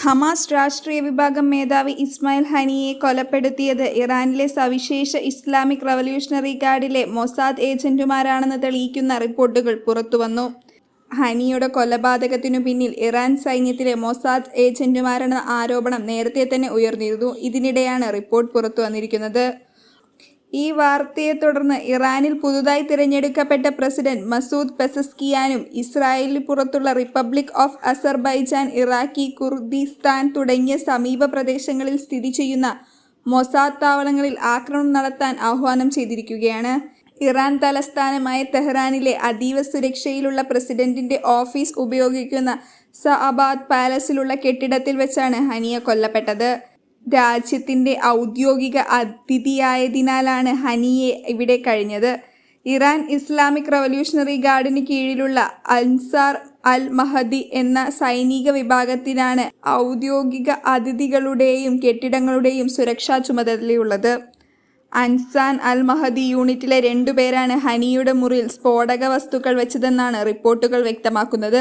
Hamas രാഷ്ട്രീയ വിഭാഗം മേധാവി ഇസ്മായിൽ ഹനിയെ കൊലപ്പെടുത്തിയത് ഇറാനിലെ സവിശേഷ ഇസ്ലാമിക് റവല്യൂഷണറി ഗാർഡിലെ മൊസാദ് ഏജന്റുമാരാണെന്ന് തെളിയിക്കുന്ന റിപ്പോർട്ടുകൾ പുറത്തുവന്നു. ഹനിയുടെ കൊലപാതകത്തിനു പിന്നിൽ ഇറാൻ സൈന്യത്തിലെ മൊസാദ് ഏജന്റുമാരെന്ന ആരോപണം നേരത്തെ തന്നെ ഉയർന്നിരുന്നു. ഇതിനിടെയാണ് റിപ്പോർട്ട് പുറത്തുവന്നിരിക്കുന്നത്. ഈ വാർത്തയെ തുടർന്ന് ഇറാനിൽ പുതുതായി തിരഞ്ഞെടുക്കപ്പെട്ട പ്രസിഡന്റ് മസൂദ് പെസസ്കിയാനും ഇസ്രായേലിന് പുറത്തുള്ള republic of Azerbaijan, Iraqi Kurdistan തുടങ്ങിയ സമീപ പ്രദേശങ്ങളിൽ സ്ഥിതി ചെയ്യുന്ന മൊസാദ് താവളങ്ങളിൽ ആക്രമണം നടത്താൻ ആഹ്വാനം ചെയ്തിരിക്കുകയാണ്. ഇറാൻ തലസ്ഥാനമായ തെഹ്റാനിലെ അതീവ സുരക്ഷയിലുള്ള പ്രസിഡന്റിന്റെ ഓഫീസ് ഉപയോഗിക്കുന്ന സഅബാദ് പാലസിലുള്ള കെട്ടിടത്തിൽ വെച്ചാണ് ഹനിയ കൊല്ലപ്പെട്ടത്. രാജ്യത്തിന്റെ ഔദ്യോഗിക അതിഥിയായതിനാലാണ് ഹനിയെ ഇവിടെ കഴിഞ്ഞത്. ഇറാൻ ഇസ്ലാമിക് റവല്യൂഷണറി ഗാർഡിന് കീഴിലുള്ള അൻസാർ അൽ മഹദി എന്ന സൈനിക വിഭാഗത്തിനാണ് ഔദ്യോഗിക അതിഥികളുടെയും കെട്ടിടങ്ങളുടെയും സുരക്ഷാ ചുമതലയുള്ളത്. അൻസാർ അൽ മഹദി യൂണിറ്റിലെ 2 പേരാണ് ഹനിയുടെ മുറിയിൽ സ്ഫോടക വസ്തുക്കൾ വെച്ചതെന്നാണ് റിപ്പോർട്ടുകൾ വ്യക്തമാക്കുന്നത്.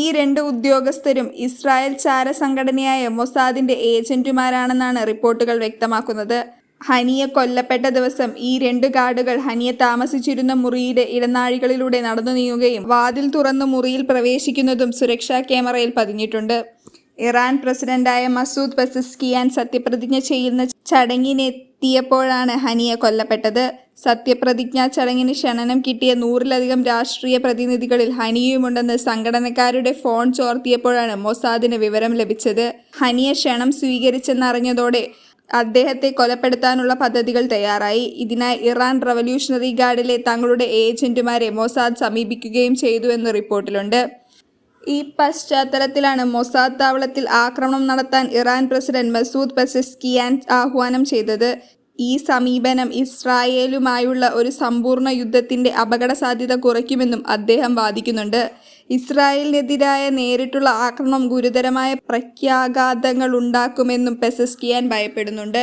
ഈ 2 ഉദ്യോഗസ്ഥരും ഇസ്രായേൽ ചാര സംഘടനയായ മൊസാദിന്റെ ഏജന്റുമാരാണെന്നാണ് റിപ്പോർട്ടുകൾ വ്യക്തമാക്കുന്നത്. ഹനിയ കൊല്ലപ്പെട്ട ദിവസം ഈ 2 ഗാർഡുകൾ ഹനിയ താമസിച്ചിരുന്ന മുറിയുടെ ഇടനാഴികളിലൂടെ നടന്നു നീങ്ങുകയും വാതിൽ തുറന്ന് മുറിയിൽ പ്രവേശിക്കുന്നതും സുരക്ഷാ ക്യാമറയിൽ പതിഞ്ഞിട്ടുണ്ട്. ഇറാൻ പ്രസിഡന്റായ മസൂദ് പെസസ്കിയാൻ സത്യപ്രതിജ്ഞ ചെയ്യുന്ന ചടങ്ങിനെത്തിയപ്പോഴാണ് ഹനിയ കൊല്ലപ്പെട്ടത്. സത്യപ്രതിജ്ഞാ ചടങ്ങിന് ക്ഷണം കിട്ടിയ 100-ലധികം രാഷ്ട്രീയ പ്രതിനിധികളിൽ ഹനിയുമുണ്ടെന്ന് സംഘടനക്കാരുടെ ഫോൺ ചോർത്തിയപ്പോഴാണ് മൊസാദിന് വിവരം ലഭിച്ചത്. ഹനിയ ക്ഷണം സ്വീകരിച്ചെന്നറിഞ്ഞതോടെ അദ്ദേഹത്തെ കൊലപ്പെടുത്താനുള്ള പദ്ധതികൾ തയ്യാറായി. ഇതിനായി ഇറാൻ റവല്യൂഷണറി ഗാർഡിലെ തങ്ങളുടെ ഏജന്റുമാരെ മൊസാദ് സമീപിക്കുകയും ചെയ്തുവെന്ന് റിപ്പോർട്ടിലുണ്ട്. ഈ പശ്ചാത്തലത്തിലാണ് മൊസാദ് താവളത്തിൽ ആക്രമണം നടത്താൻ ഇറാൻ പ്രസിഡന്റ് മസൂദ് പെസസ്കിയാൻ ആഹ്വാനം ചെയ്തത്. ഈ സമീപനം ഇസ്രായേലുമായുള്ള ഒരു സമ്പൂർണ്ണ യുദ്ധത്തിന്റെ അപകട സാധ്യത കുറയ്ക്കുമെന്നും അദ്ദേഹം വാദിക്കുന്നുണ്ട്. ഇസ്രായേലിനെതിരായ നേരിട്ടുള്ള ആക്രമണം ഗുരുതരമായ പ്രത്യാഘാതങ്ങളുണ്ടാക്കുമെന്നും പെസസ്കിയാൻ ഭയപ്പെടുന്നുണ്ട്.